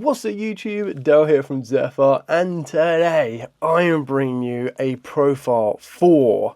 What's up YouTube, Dale here from Zephyr, and today I am bringing you a profile for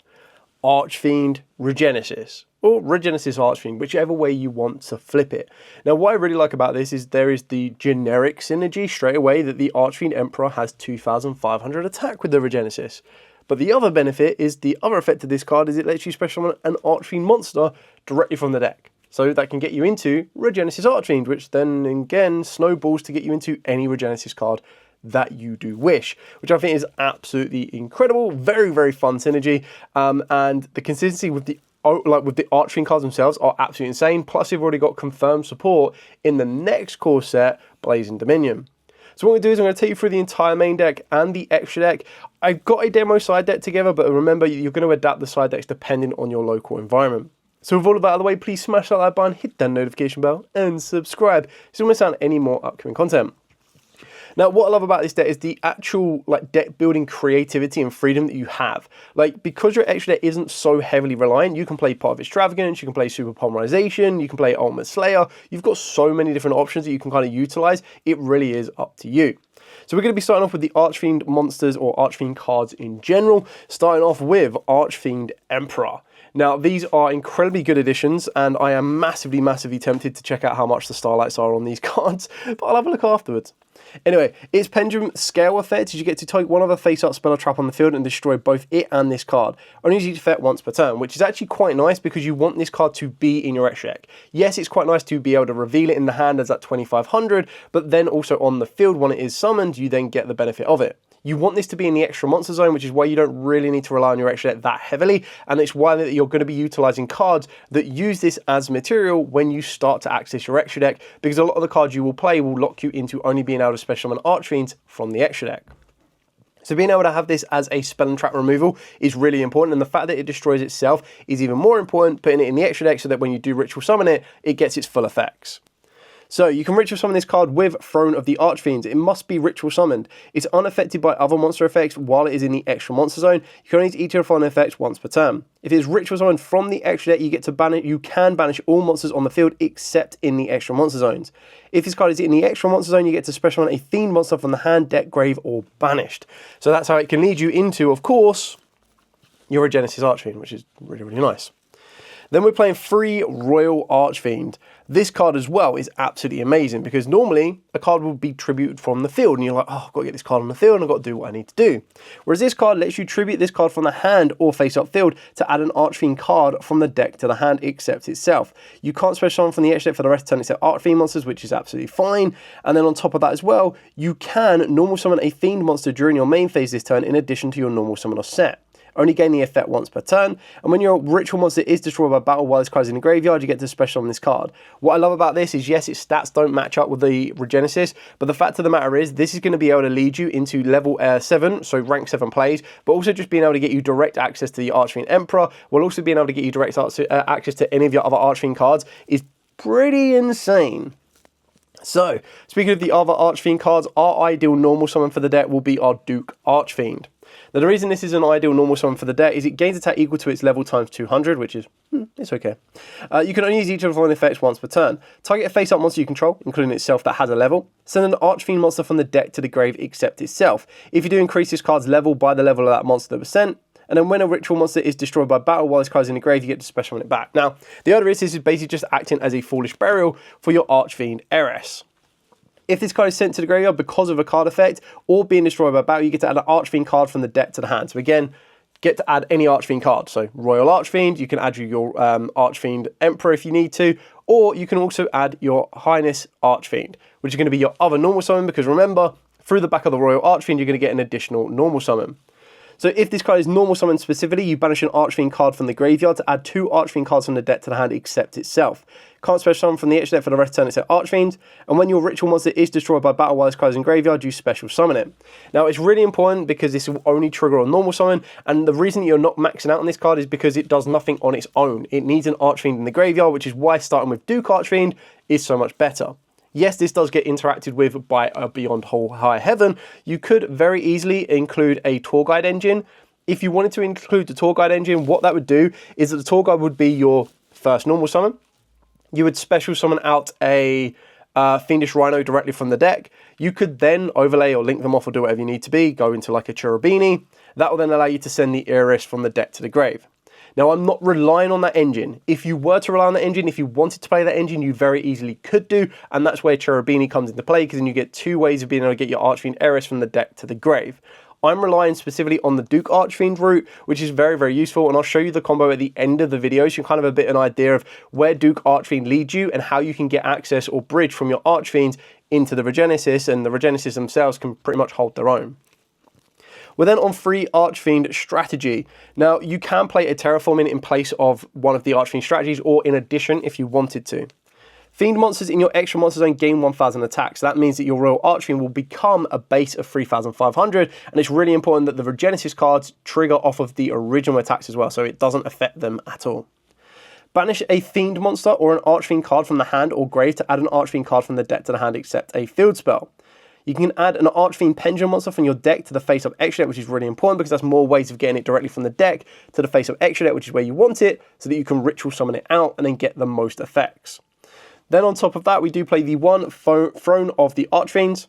Archfiend Regenesis, or Regenesis Archfiend, whichever way you want to flip it. Now what I really like about this is there is the generic synergy straight away that the Archfiend Emperor has 2500 attack with the Regenesis. But the other benefit is the other effect of this card is it lets you special summon an Archfiend monster directly from the deck. So that can get you into Regenesis Archfiend, which then again snowballs to get you into any Regenesis card that you do wish, which I think is absolutely incredible. Very, very fun synergy. And the consistency with the Archfiend cards themselves are absolutely insane. Plus you've already got confirmed support in the next core set, Blazing Dominion. So what I'm going to do is I'm going to take you through the entire main deck and the extra deck. I've got a demo side deck together, but remember you're going to adapt the side decks depending on your local environment. So with all of that out of the way, please smash that like button, hit that notification bell, and subscribe so you don't miss out on any more upcoming content. Now, what I love about this deck is the actual deck building creativity and freedom that you have. Because your extra deck isn't so heavily reliant, you can play Part of Extravagance, you can play Super Polymerization, you can play Ultimate Slayer. You've got so many different options that you can kind of utilize. It really is up to you. So we're going to be starting off with the Archfiend monsters or Archfiend cards in general, starting off with Archfiend Emperor. Now, these are incredibly good additions, and I am massively, massively tempted to check out how much the starlights are on these cards, but I'll have a look afterwards. Anyway, its Pendulum Scale effect is you get to take one other face-up spell or trap on the field and destroy both it and this card. Only use each effect once per turn, which is actually quite nice because you want this card to be in your extra deck. Yes, it's quite nice to be able to reveal it in the hand as at 2500, but then also on the field when it is summoned, you then get the benefit of it. You want this to be in the extra monster zone, which is why you don't really need to rely on your extra deck that heavily, and it's why that you're going to be utilizing cards that use this as material when you start to access your extra deck, because a lot of the cards you will play will lock you into only being able to special summon Archfiends from the extra deck. So being able to have this as a spell and trap removal is really important, and the fact that it destroys itself is even more important, putting it in the extra deck so that when you do ritual summon it, it gets its full effects. So you can ritual summon this card with Throne of the Archfiends. It must be ritual summoned. It's unaffected by other monster effects while it is in the extra monster zone. You can only use each of the following effects once per turn. If it's ritual summoned from the extra deck, you can banish all monsters on the field except in the extra monster zones. If this card is in the extra monster zone, you get to special summon a themed monster from the hand, deck, grave, or banished. So that's how it can lead you into, of course, your Regenesis Archfiend, which is really, really nice. Then we're playing free Royal Archfiend. This card as well is absolutely amazing because normally a card will be tributed from the field and you're like, oh, I've got to get this card on the field and I've got to do what I need to do. Whereas this card lets you tribute this card from the hand or face-up field to add an Archfiend card from the deck to the hand except itself. You can't special summon from the extra deck for the rest of the turn except Archfiend monsters, which is absolutely fine. And then on top of that as well, you can normal summon a Fiend monster during your main phase this turn in addition to your normal summoner set. Only gain the effect once per turn, and when your ritual monster is destroyed by battle while this card is in the graveyard, you get to special summon this card. What I love about this is, yes, its stats don't match up with the Regenesis, but the fact of the matter is, this is going to be able to lead you into level 7, so rank 7 plays, but also just being able to get you direct access to the Archfiend Emperor, while also being able to get you direct access to any of your other Archfiend cards, is pretty insane. So, speaking of the other Archfiend cards, our ideal normal summon for the deck will be our Duke Archfiend. Now the reason this is an ideal normal summon for the deck is it gains attack equal to its level times 200, which is, it's okay. You can only use each of the following effects once per turn. Target a face-up monster you control, including itself that has a level. Send an Archfiend monster from the deck to the grave except itself. If you do increase this card's level by the level of that monster that was sent, and then when a ritual monster is destroyed by battle while this card is in the grave, you get to special summon it back. Now, the other is this is basically just acting as a foolish burial for your Archfiend heiress. If this card is sent to the graveyard because of a card effect or being destroyed by battle, you get to add an Archfiend card from the deck to the hand. So again, get to add any Archfiend card. So Royal Archfiend, you can add your Archfiend Emperor if you need to, or you can also add your Highness Archfiend, which is going to be your other normal summon, because remember, through the back of the Royal Archfiend, you're going to get an additional normal summon. So if this card is normal summon specifically, you banish an Archfiend card from the graveyard to add 2 Archfiend cards from the deck to the hand except itself. Can't special summon from the extra deck for the rest of the turn except Archfiend. And when your ritual monster is destroyed by battle while this card is in graveyard, you special summon it. Now it's really important because this will only trigger on normal summon, and the reason you're not maxing out on this card is because it does nothing on its own. It needs an Archfiend in the graveyard, which is why starting with Duke Archfiend is so much better. Yes, this does get interacted with by Beyond High Heaven. You could very easily include a tour guide engine. If you wanted to include the tour guide engine, what that would do is that the tour guide would be your first normal summon. You would special summon out a Fiendish Rhino directly from the deck. You could then overlay or link them off or do whatever you need to be, go into like a Cherubini. That will then allow you to send the Iris from the deck to the grave. Now, I'm not relying on that engine. If you were to rely on that engine, if you wanted to play that engine, you very easily could do, and that's where Cherubini comes into play, because then you get two ways of being able to get your Archfiend Iris from the deck to the grave. I'm relying specifically on the Duke Archfiend route, which is very, very useful, and I'll show you the combo at the end of the video, so you kind of have a bit of an idea of where Duke Archfiend leads you and how you can get access or bridge from your Archfiends into the Regenesis, and the Regenesis themselves can pretty much hold their own. We're then on free Archfiend strategy. Now, you can play a terraforming in place of one of the Archfiend strategies, or in addition if you wanted to. Fiend monsters in your extra monster zone gain 1,000 attacks. That means that your Royal Archfiend will become a base of 3,500, and it's really important that the Regenesis cards trigger off of the original attacks as well, so it doesn't affect them at all. Banish a Fiend monster or an Archfiend card from the hand or grave to add an Archfiend card from the deck to the hand except a field spell. You can add an Archfiend Pendulum monster from your deck to the face-up extra deck, which is really important because that's more ways of getting it directly from the deck to the face-up extra deck, which is where you want it, so that you can ritual summon it out and then get the most effects. Then on top of that, we do play the one Throne of the Archfiends.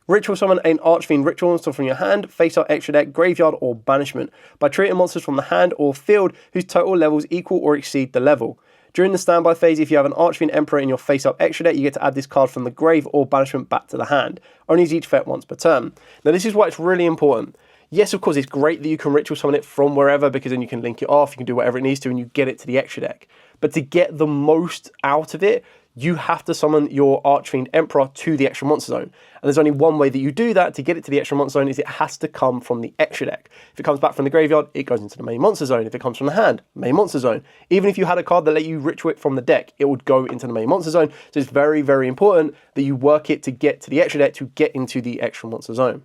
Ritual summon an Archfiend ritual monster from your hand, face-up extra deck, graveyard, or banishment by treating monsters from the hand or field whose total levels equal or exceed the level. During the standby phase, if you have an Archfiend Emperor in your face-up extra deck, you get to add this card from the grave or banishment back to the hand. Only use each effect once per turn. Now, this is why it's really important. Yes, of course, it's great that you can ritual summon it from wherever, because then you can link it off, you can do whatever it needs to, and you get it to the extra deck. But to get the most out of it, you have to summon your Archfiend Emperor to the extra monster zone. And there's only one way that you do that to get it to the extra monster zone, is it has to come from the extra deck. If it comes back from the graveyard, it goes into the main monster zone. If it comes from the hand, main monster zone. Even if you had a card that let you ritual it from the deck, it would go into the main monster zone. So it's very, very important that you work it to get to the extra deck to get into the extra monster zone.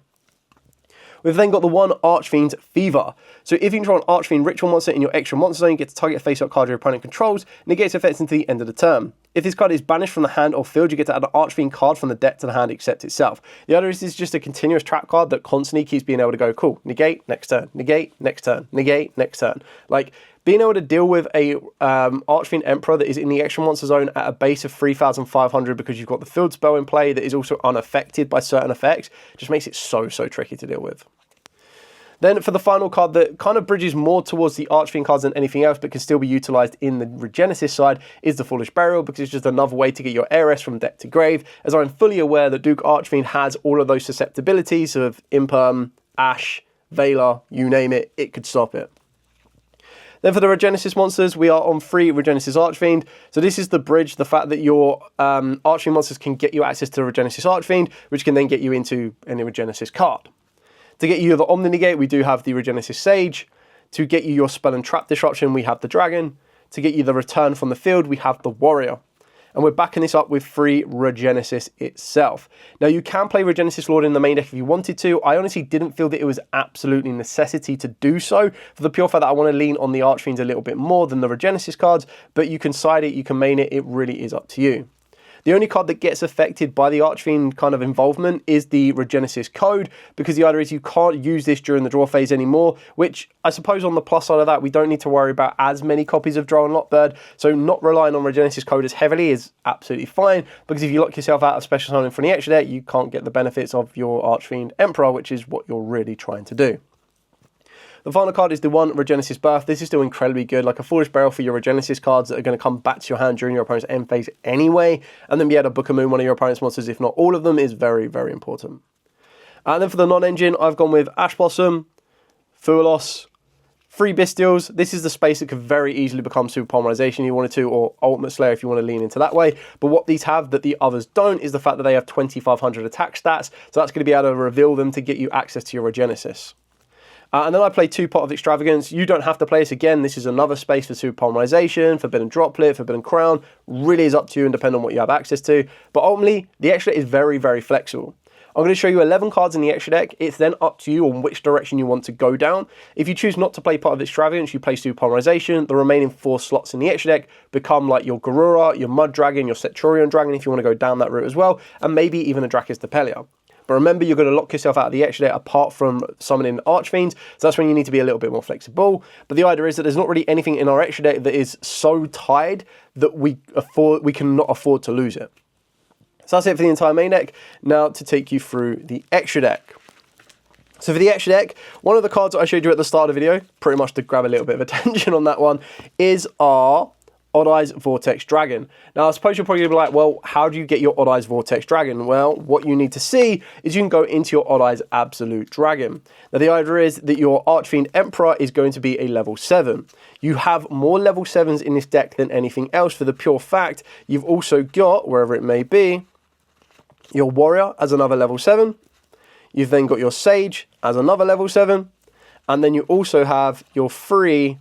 We've then got the one Archfiend Fever. So if you control an Archfiend Ritual monster in your extra monster zone, you get to target a face-up card your opponent controls, negates effects until the end of the turn. If this card is banished from the hand or field, you get to add an Archfiend card from the deck to the hand except itself. The other is just a continuous trap card that constantly keeps being able to go, cool, negate, next turn, negate, next turn, negate, next turn. Like, being able to deal with a Archfiend Emperor that is in the extra monster zone at a base of 3,500 because you've got the field spell in play that is also unaffected by certain effects, just makes it so, so tricky to deal with. Then for the final card that kind of bridges more towards the Archfiend cards than anything else but can still be utilised in the Regenesis side is the Foolish Burial, because it's just another way to get your Heiress from deck to grave, as I'm fully aware that Duke Archfiend has all of those susceptibilities of Imperm, Ash, Veiler, you name it, it could stop it. Then for the Regenesis monsters, we are on free Regenesis Archfiend. So this is the bridge, the fact that your Archfiend monsters can get you access to Regenesis Archfiend, which can then get you into any Regenesis card. To get you the Omni Negate, we do have the Regenesis Sage. To get you your Spell and Trap Disruption, we have the Dragon. To get you the Return from the Field, we have the Warrior. And we're backing this up with free Regenesis itself. Now, you can play Regenesis Lord in the main deck if you wanted to. I honestly didn't feel that it was absolutely necessity to do so, for the pure fact that I want to lean on the Archfiends a little bit more than the Regenesis cards, but you can side it, you can main it, it really is up to you. The only card that gets affected by the Archfiend kind of involvement is the Regenesis code, because the idea is you can't use this during the draw phase anymore, which I suppose on the plus side of that, we don't need to worry about as many copies of Drow and Lockbird, so not relying on Regenesis code as heavily is absolutely fine, because if you lock yourself out of special summoning from the extra deck, you can't get the benefits of your Archfiend Emperor, which is what you're really trying to do. The final card is the one Regenesis Birth. This is still incredibly good, like a Foolish Burial for your Regenesis cards that are going to come back to your hand during your opponent's end phase anyway, and then be able to Book of Moon one of your opponent's monsters, if not all of them, is very, very important. And then for the non-engine, I've gone with Ash Blossom, Fuelos, Free Bestials. This is the space that could very easily become Super Polymerization if you wanted to, or Ultimate Slayer if you want to lean into that way. But what these have that the others don't is the fact that they have 2,500 attack stats, so that's going to be able to reveal them to get you access to your Regenesis. And then I play two Pot of Extravagance. You don't have to play this again. This is another space for Super Polymerization, Forbidden Droplet, Forbidden Crown. Really is up to you and depend on what you have access to. But ultimately, the extra deck is very, very flexible. I'm going to show you 11 cards in the extra deck. It's then up to you on which direction you want to go down. If you choose not to play Pot of Extravagance, you play Super Polymerization. The remaining 4 slots in the extra deck become like your Garura, your Mud Dragon, your Centurion Dragon, if you want to go down that route as well, and maybe even a Dracus Depelia. But remember, you're going to lock yourself out of the extra deck apart from summoning Archfiends, so that's when you need to be a little bit more flexible. But the idea is that there's not really anything in our extra deck that is so tied that we cannot afford to lose it. So that's it for the entire main deck. Now to take you through the extra deck. So for the extra deck, one of the cards that I showed you at the start of the video, pretty much to grab a little bit of attention on that one, is our Odd Eyes Vortex Dragon. Now I suppose you're probably going to be like, well, how do you get your Odd Eyes Vortex Dragon? Well, what you need to see is you can go into your Odd Eyes Absolute Dragon. Now the idea is that your Archfiend Emperor is going to be a level 7. You have more level 7s in this deck than anything else for the pure fact you've also got, wherever it may be, your Warrior as another level 7. You've then got your Sage as another level 7. And then you also have your 3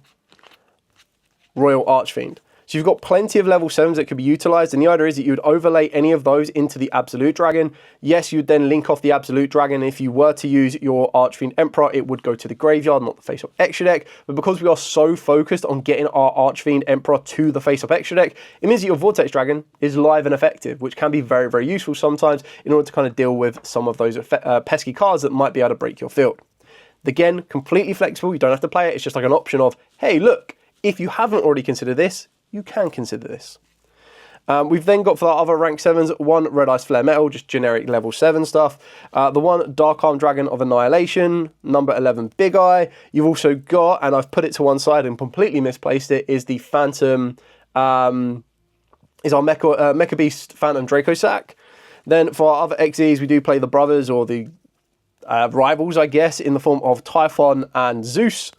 Royal Archfiend. So you've got plenty of level 7s that could be utilised, and the idea is that you would overlay any of those into the Absolute Dragon. Yes, you'd then link off the Absolute Dragon. If you were to use your Archfiend Emperor, it would go to the graveyard, not the face-up extra deck. But because we are so focused on getting our Archfiend Emperor to the face-up extra deck, it means that your Vortex Dragon is live and effective, which can be very, very useful sometimes in order to kind of deal with some of those pesky cards that might be able to break your field. Again, completely flexible. You don't have to play it. It's just like an option of, hey, look, if you haven't already considered this, you can consider this. We've then got for our other rank 7s, 1 Red Ice Flare Metal, just generic level 7 stuff. The 1 Dark Arm Dragon of Annihilation, number 11 Big Eye. You've also got, and I've put it to one side and completely misplaced it, is the Phantom, is our Mecha Beast Phantom Draco Sack. Then for our other XEs, we do play the brothers, or the rivals, I guess, in the form of Typhon and Zeus.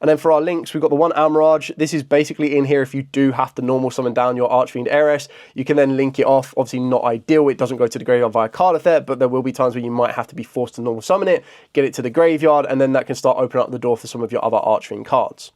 And then for our links, we've got the 1 Amraj. This is basically in here if you do have to normal summon down your Archfiend Heiress. You can then link it off. Obviously not ideal. It doesn't go to the graveyard via card effect, but there will be times where you might have to be forced to normal summon it, get it to the graveyard, and then that can start opening up the door for some of your other Archfiend cards.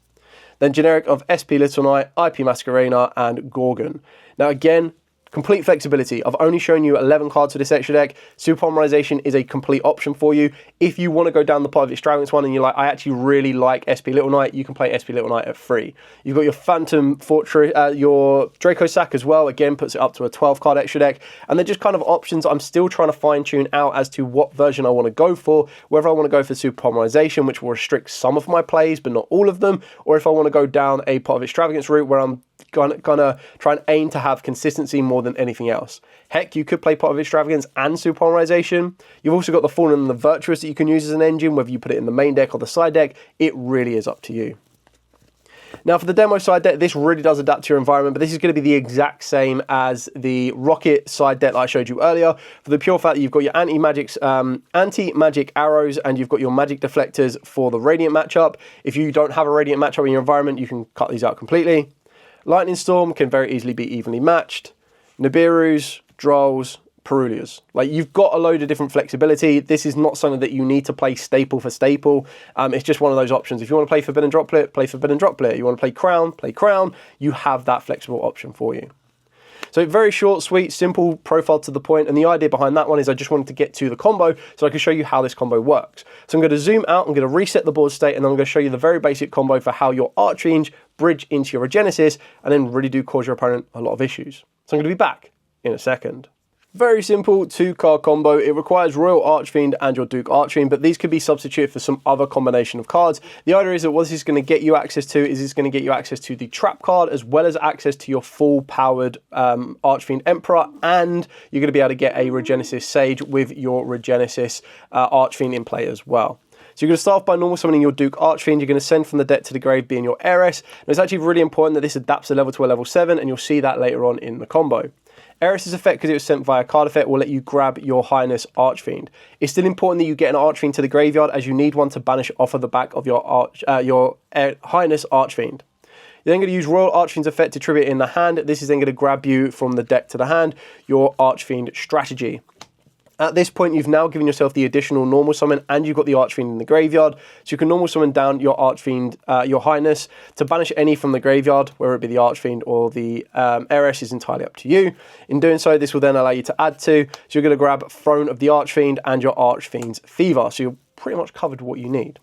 Then generic of SP Little Knight, IP Masquerena, and Gorgon. Now again, complete flexibility. I've only shown you 11 cards for this extra deck. Super Polymerization is a complete option for you. If you want to go down the Part of Extravagance one and you're like, I actually really like SP Little Knight, you can play SP Little Knight at 3. You've got your Phantom Fortress, your Draco Sack as well. Again, puts it up to a 12 card extra deck. And they're just kind of options I'm still trying to fine tune out as to what version I want to go for. Whether I want to go for Super Polymerization, which will restrict some of my plays, but not all of them. Or if I want to go down a Part of Extravagance route where I'm gonna try and aim to have consistency more than anything else. Heck, you could play Part of Extravagance and Super Polymerization. You've also got the Fallen and the Virtuous that you can use as an engine, whether you put it in the main deck or the side deck. It really is up to you. Now for the demo side deck, this really does adapt to your environment, but this is going to be the exact same as the Rocket side deck that I showed you earlier, for the pure fact that you've got your anti-magic arrows and you've got your magic deflectors for the Radiant matchup. If you don't have a Radiant matchup in your environment, you can cut these out completely. Lightning Storm can very easily be evenly matched. Nibiru's, Drolls, Perulias. Like, you've got a load of different flexibility. This is not something that you need to play staple for staple. It's just one of those options. If you want to play Forbidden Droplet, play Forbidden Droplet. You want to play Crown. You have that flexible option for you. So very short, sweet, simple, profile to the point, and the idea behind that one is I just wanted to get to the combo so I can show you how this combo works. So I'm going to zoom out, I'm going to reset the board state, and then I'm going to show you the very basic combo for how your Archfiend bridge into your Regenesis, and then really do cause your opponent a lot of issues. So I'm going to be back in a second. Very simple 2-card combo. It requires Royal Archfiend and your Duke Archfiend, but these could be substituted for some other combination of cards. The idea is that what this is going to get you access to is it's going to get you access to the trap card as well as access to your full powered Archfiend Emperor, and you're going to be able to get a Regenesis Sage with your Regenesis Archfiend in play as well. So you're going to start off by normal summoning your Duke Archfiend. You're going to send from the deck to the grave being your Heiress. And it's actually really important that this adapts the level to a level 7, and you'll see that later on in the combo. Heiress's effect, because it was sent via card effect, will let you grab your Highness Archfiend. It's still important that you get an Archfiend to the graveyard, as you need one to banish off of the back of your Highness Archfiend. You're then going to use Royal Archfiend's effect to tribute in the hand. This is then going to grab you from the deck to the hand, your Archfiend strategy. At this point, you've now given yourself the additional normal summon, and you've got the Archfiend in the graveyard. So you can normal summon down your Archfiend, your Highness, to banish any from the graveyard, whether it be the Archfiend or the Heiress is entirely up to you. In doing so, this will then allow you to add to. So you're going to grab Throne of the Archfiend and your Archfiend's Fever. So you're pretty much covered what you need.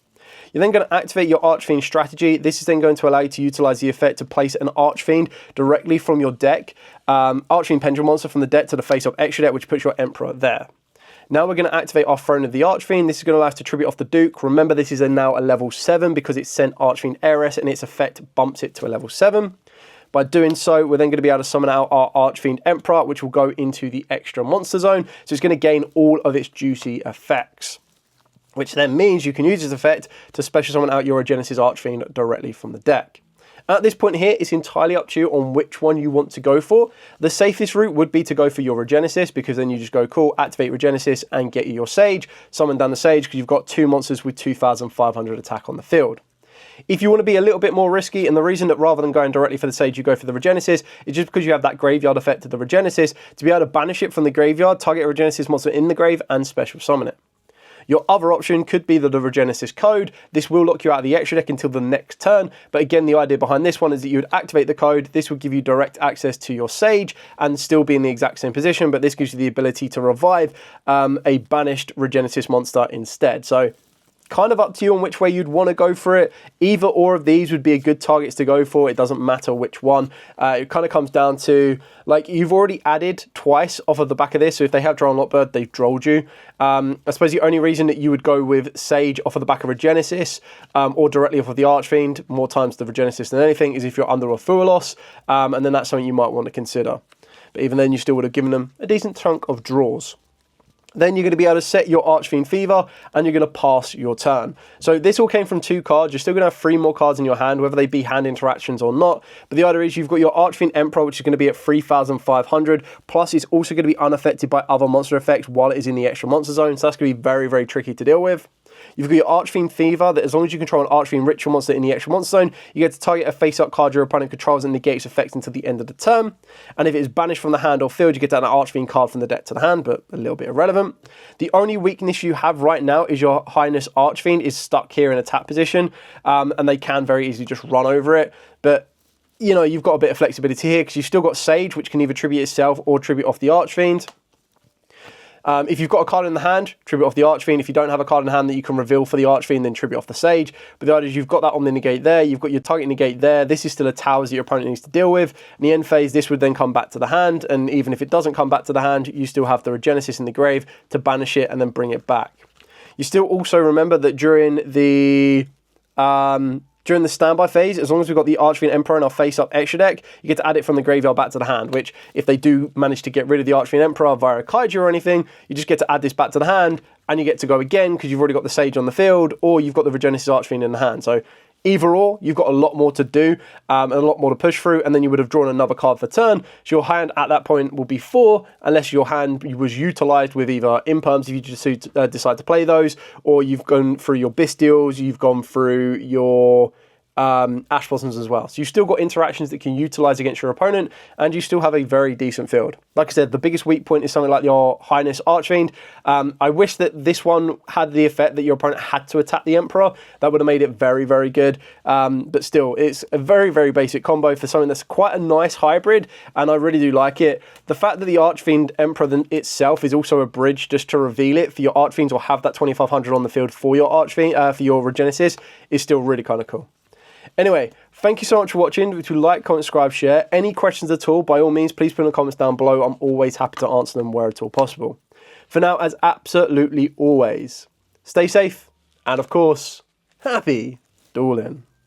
You're then going to activate your Archfiend strategy. This is then going to allow you to utilize the effect to place an Archfiend directly from your deck, Archfiend Pendulum Monster from the deck to the face-up extra deck, which puts your Emperor there. Now we're going to activate our Throne of the Archfiend. This is going to allow us to tribute off the Duke. Remember, this is now a level 7 because it's sent Archfiend Heiress, and its effect bumps it to a level 7. By doing so, we're then going to be able to summon out our Archfiend Emperor, which will go into the extra monster zone. So it's going to gain all of its juicy effects, which then means you can use this effect to special summon out your Regenesis Archfiend directly from the deck. At this point here, it's entirely up to you on which one you want to go for. The safest route would be to go for your Regenesis, because then you just go, cool, activate Regenesis and get your Sage, summon down the Sage, because you've got 2 monsters with 2,500 attack on the field. If you want to be a little bit more risky, and the reason that rather than going directly for the Sage, you go for the Regenesis, is just because you have that graveyard effect of the Regenesis, to be able to banish it from the graveyard, target a Regenesis monster in the grave, and special summon it. Your other option could be the Regenesis code. This will lock you out of the extra deck until the next turn, but again, the idea behind this one is that you would activate the code. This would give you direct access to your Sage and still be in the exact same position, but this gives you the ability to revive a banished Regenesis monster instead. So kind of up to you on which way you'd want to go for it. Either or of these would be a good targets to go for. It doesn't matter which one. It kind of comes down to, like, you've already added twice off of the back of this, so if they have Droll and Lockbird, they've drolled you. I suppose the only reason that you would go with Sage off of the back of Regenesis, or directly off of the Archfiend, more times the Regenesis than anything, is if you're under a Fuelos, and then that's something you might want to consider. But even then, you still would have given them a decent chunk of draws. Then you're going to be able to set your Archfiend Fever, and you're going to pass your turn. So this all came from 2 cards. You're still going to have 3 more cards in your hand, whether they be hand interactions or not. But the idea is you've got your Archfiend Emperor, which is going to be at 3,500. Plus, it's also going to be unaffected by other monster effects while it is in the extra monster zone. So that's going to be very, very tricky to deal with. You've got your Archfiend Fever, that as long as you control an Archfiend Ritual monster in the extra monster zone, you get to target a face-up card your opponent controls and negate its effects until the end of the turn. And if it is banished from the hand or field, you get to add an Archfiend card from the deck to the hand, but a little bit irrelevant. The only weakness you have right now is your Highness Archfiend is stuck here in attack position, and they can very easily just run over it. But you know, you've got a bit of flexibility here because you've still got Sage, which can either tribute itself or tribute off the Archfiend. If you've got a card in the hand, tribute off the Archfiend. If you don't have a card in the hand that you can reveal for the Archfiend, then tribute off the Sage. But the idea is you've got that on the negate there. You've got your target negate there. This is still a towers that your opponent needs to deal with. In the end phase, this would then come back to the hand. And even if it doesn't come back to the hand, you still have the Regenesis in the grave to banish it and then bring it back. You still also remember that during the standby phase, as long as we've got the Archfiend Emperor in our face-up extra deck, you get to add it from the graveyard back to the hand, which, if they do manage to get rid of the Archfiend Emperor via a Kaiju or anything, you just get to add this back to the hand, and you get to go again because you've already got the Sage on the field, or you've got the Regenesis Archfiend in the hand. So either or, you've got a lot more to do, and a lot more to push through, and then you would have drawn another card for turn. So your hand at that point will be 4, unless your hand was utilised with either imperms, if you just decide to play those, or you've gone through your Bystials, you've gone through your Ash Blossoms as well. So you've still got interactions that can utilise against your opponent, and you still have a very decent field. Like I said, the biggest weak point is something like your Highness Archfiend. I wish that this one had the effect that your opponent had to attack the Emperor. That would have made it very, very good. But still, it's a very, very basic combo for something that's quite a nice hybrid, and I really do like it. The fact that the Archfiend Emperor itself is also a bridge just to reveal it for your Archfiends, or have that 2,500 on the field for your Archfiend, for your Regenesis, is still really kind of cool. Anyway, thank you so much for watching. If you like, comment, subscribe, share. Any questions at all, by all means, please put in the comments down below. I'm always happy to answer them where at all possible. For now, as absolutely always, stay safe, and of course, happy dueling.